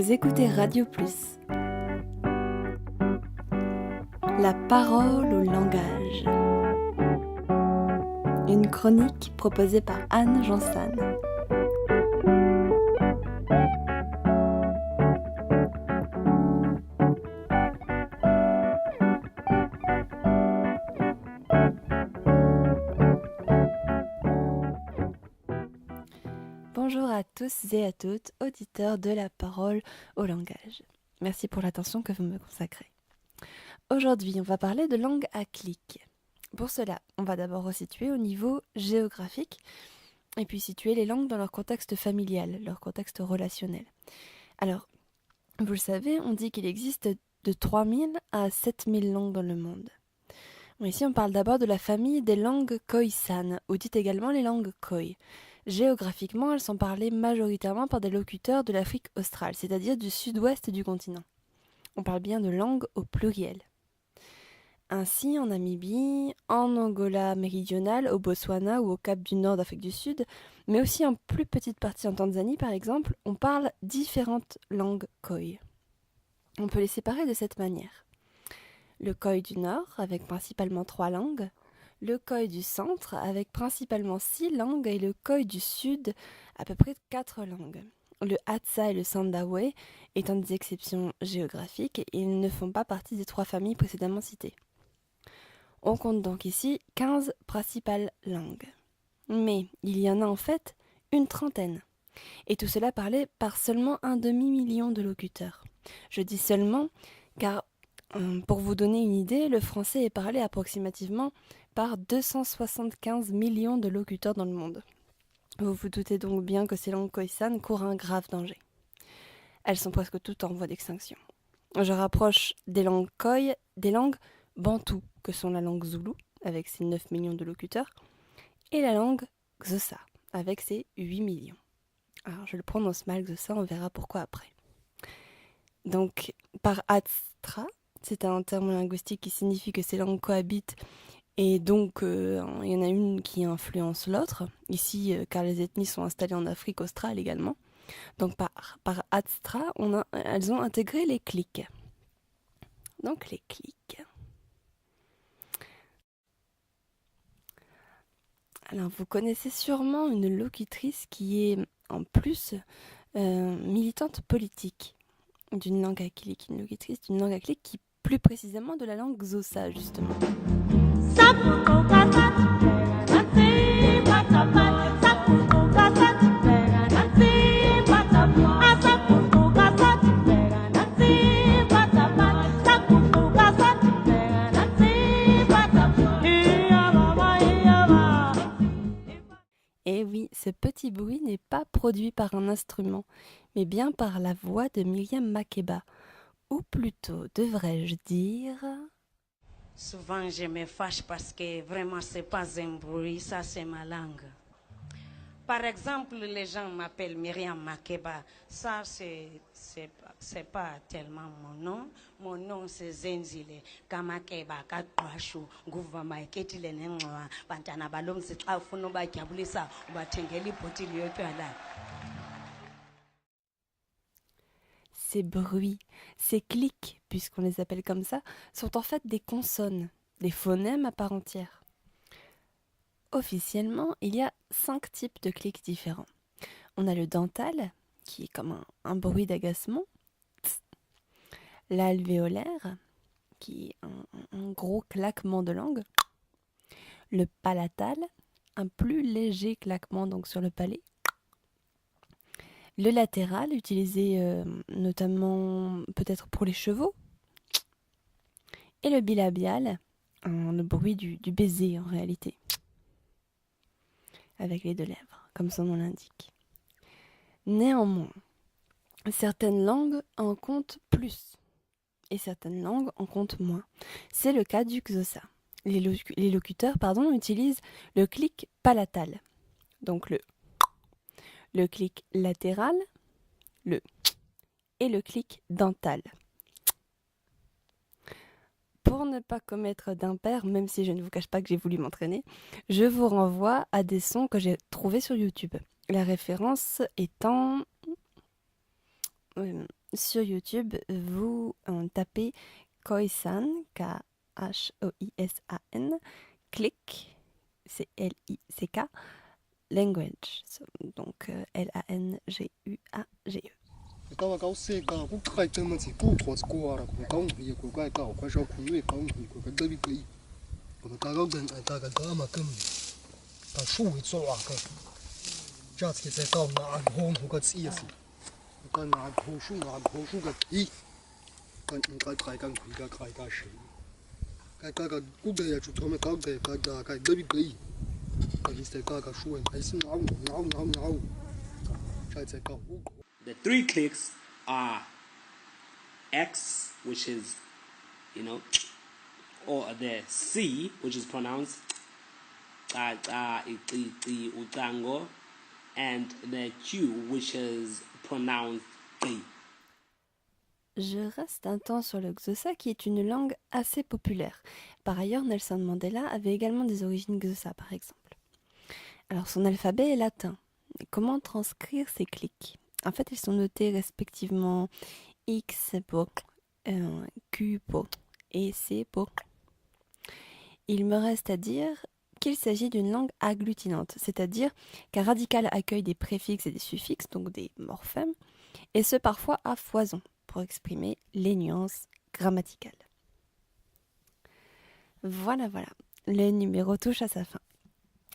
Vous écoutez Radio Plus. La parole au langage. Une chronique proposée par Anne Jansan. Bonjour à tous et à toutes, auditeurs de la parole au langage. Merci pour l'attention que vous me consacrez. Aujourd'hui, on va parler de langue à clic. Pour cela, on va d'abord resituer au niveau géographique et puis situer les langues dans leur contexte familial, leur contexte relationnel. Alors, vous le savez, on dit qu'il existe de 3000 à 7000 langues dans le monde. Ici, on parle d'abord de la famille des langues khoisan, ou dites également les langues khoi. Géographiquement, elles sont parlées majoritairement par des locuteurs de l'Afrique australe, c'est-à-dire du sud-ouest du continent. On parle bien de langues au pluriel. Ainsi, en Namibie, en Angola méridionale, au Botswana ou au Cap du Nord d'Afrique du Sud, mais aussi en plus petite partie en Tanzanie par exemple, on parle différentes langues khoi. On peut les séparer de cette manière. Le khoi du Nord, avec principalement 3 langues, le khoi du centre avec principalement 6 langues et le khoi du sud à peu près 4 langues. Le Hadza et le Sandawe étant des exceptions géographiques, ils ne font pas partie des 3 familles précédemment citées. On compte donc ici 15 principales langues. Mais il y en a en fait une trentaine. Et tout cela parlé par seulement un demi-million de locuteurs. Je dis seulement car pour vous donner une idée, le français est parlé approximativement par 275 millions de locuteurs dans le monde. Vous vous doutez donc bien que ces langues khoisan courent un grave danger. Elles sont presque toutes en voie d'extinction. Je rapproche des langues khoi des langues bantoues, que sont la langue zoulou, avec ses 9 millions de locuteurs, et la langue xhosa, avec ses 8 millions. Alors je le prononce mal xhosa, on verra pourquoi après. Donc par Adstra, c'est un terme linguistique qui signifie que ces langues cohabitent et donc il y en a une qui influence l'autre, ici car les ethnies sont installées en Afrique australe également. Donc par Adstra, elles ont intégré les clics. Donc les clics. Alors vous connaissez sûrement une locutrice qui est en plus militante politique d'une langue à clic, une locutrice d'une langue à clic qui plus précisément de la langue xhosa justement. Et oui, ce petit bruit n'est pas produit par un instrument, mais bien par la voix de Myriam Makeba. Ou plutôt, devrais-je dire... Souvent, je me fâche parce que vraiment, c'est pas un bruit, ça, c'est ma langue. Par exemple, les gens m'appellent Myriam Makeba. Ça, c'est pas tellement mon nom. Mon nom, c'est Zenzile. Kamakeba, Katwashu, Nguva Maiketile Nengwa, Bantana Balom, c'est Afunoba Kiabulisa, Batengeli Potilio Tuala. Ces bruits, ces clics, puisqu'on les appelle comme ça, sont en fait des consonnes, des phonèmes à part entière. Officiellement, il y a 5 types de clics différents. On a le dental, qui est comme un bruit d'agacement. L'alvéolaire, qui est un gros claquement de langue. Le palatal, un plus léger claquement donc sur le palais. Le latéral, utilisé notamment peut-être pour les chevaux. Et le bilabial, le bruit du baiser en réalité. Avec les 2 lèvres, comme son nom l'indique. Néanmoins, certaines langues en comptent plus et certaines langues en comptent moins. C'est le cas du xhosa. Les locuteurs utilisent le clic palatal, donc le clic latéral, et le clic dental. Pour ne pas commettre d'impair, même si je ne vous cache pas que j'ai voulu m'entraîner, je vous renvoie à des sons que j'ai trouvés sur YouTube. La référence étant sur YouTube, vous tapez Khoisan, Khoisan, click, c'est L-I-C-K, language, donc Language. Kawa kau se ka ku kai te man si ku tho ko ara ku kau hi ku kai ka kwa sha ku ye kau hi ku ka da bi kai ku ka ga gan ta ga da ma kam ta shu hi so a ka ja ti se kau na hom ku ka si si ka na ho shu ga ti kan ka kai kan ku ga kai ka shi ka ku de ya chu to me ka de ka da ka da bi kai ka hi se ka shu ai si na ja se ka The 3 clicks are X, which is, or the C, which is pronounced utango, and the Q, which is pronounced Q. Je reste un temps sur le Xhosa qui est une langue assez populaire. Par ailleurs, Nelson Mandela avait également des origines Xhosa, par exemple. Alors son alphabet est latin. Mais comment transcrire ces clics ? En fait, ils sont notés respectivement X pour Q pour et C pour. Il me reste à dire qu'il s'agit d'une langue agglutinante, c'est-à-dire qu'un radical accueille des préfixes et des suffixes, donc des morphèmes, et ce parfois à foison, pour exprimer les nuances grammaticales. Voilà, le numéro touche à sa fin.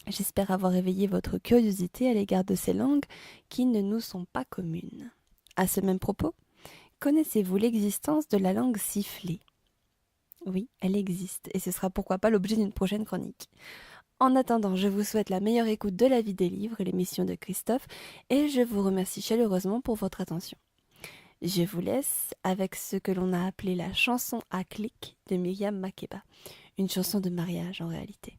J'espère avoir éveillé votre curiosité à l'égard de ces langues qui ne nous sont pas communes. À ce même propos, connaissez-vous l'existence de la langue sifflée ? Oui, elle existe, et ce sera pourquoi pas l'objet d'une prochaine chronique. En attendant, je vous souhaite la meilleure écoute de La Vie des Livres, l'émission de Christophe, et je vous remercie chaleureusement pour votre attention. Je vous laisse avec ce que l'on a appelé la chanson à clic de Myriam Makeba, une chanson de mariage en réalité.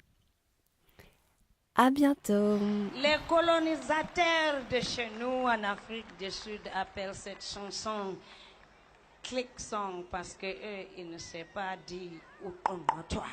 À bientôt. Les colonisateurs de chez nous en Afrique du Sud appellent cette chanson click song parce que eux ils ne savent pas dire où on retourne.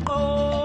Oh